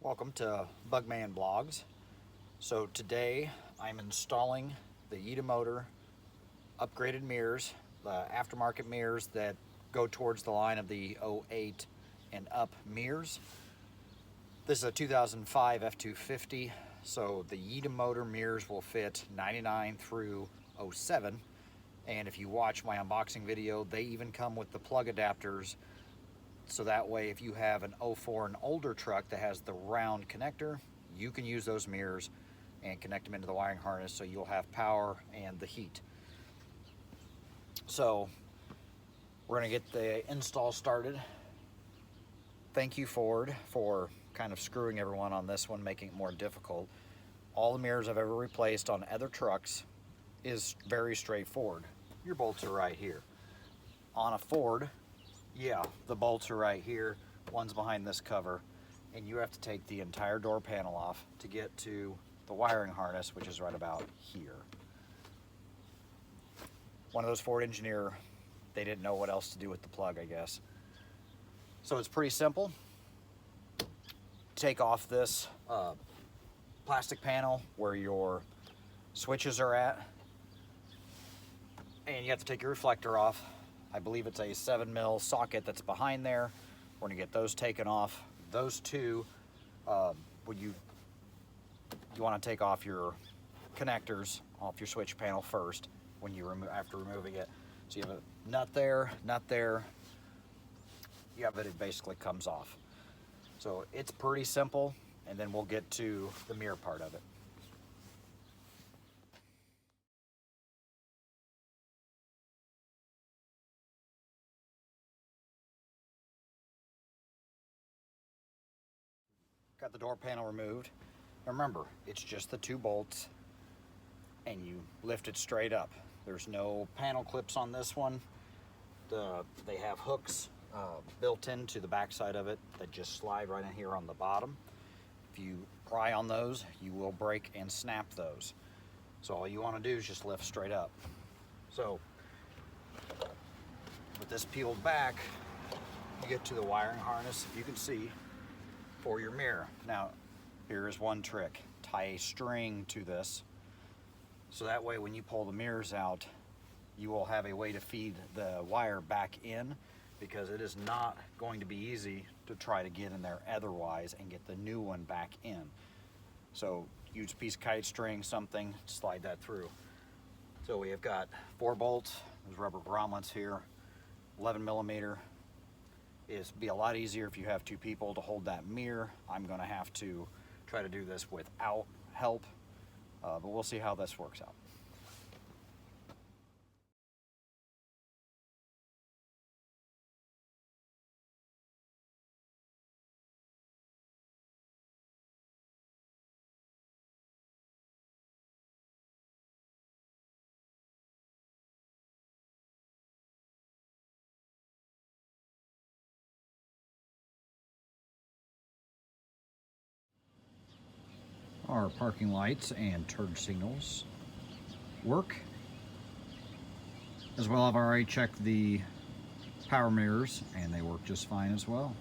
Welcome to Bugman Blogs. So today I'm installing the YitaMotor upgraded mirrors, the aftermarket mirrors that go towards the line of the 08 and up mirrors. This is a 2005 F250, so the YitaMotor mirrors will fit 99 through 07. And if you watch my unboxing video, they even come with the plug adapters. So that way, if you have an 04 and older truck that has the round connector, you can use those mirrors and connect them into the wiring harness so you'll have power and the heat. So we're gonna get the install started. Thank you, Ford, for kind of screwing everyone on this one, making it more difficult. All the mirrors I've ever replaced on other trucks is very straightforward. Your bolts are right here. On a Ford, yeah, the bolts are right here. One's behind this cover, and you have to take the entire door panel off to get to the wiring harness, which is right about here. One of those Ford engineer, they didn't know what else to do with the plug, I guess. So it's pretty simple. Take off this plastic panel where your switches are at, and you have to take your reflector off. I believe it's a 7mm socket that's behind there. We're gonna get those taken off. Those two, you want to take off your connectors off your switch panel first when you after removing it. So you have a nut there, you have it basically comes off. So it's pretty simple, and then we'll get to the mirror part of it. Got the door panel removed. Remember, it's just the two bolts, and you lift it straight up. There's no panel clips on this one. They have hooks built into the backside of it that just slide right in here on the bottom. If you pry on those, you will break and snap those. So all you want to do is just lift straight up. So with this peeled back, you get to the wiring harness, if you can see, for your mirror. Now, here is one trick. Tie a string to this, so that way when you pull the mirrors out, you will have a way to feed the wire back in, because it is not going to be easy to try to get in there otherwise and get the new one back in. So use a piece of kite string, something, slide that through. So we have got 4 bolts, there's rubber grommets here, 11mm. It'd be a lot easier if you have 2 people to hold that mirror. I'm gonna have to try to do this without help, but we'll see how this works out. Our parking lights and turn signals work, as well. I've already checked the power mirrors and they work just fine as well.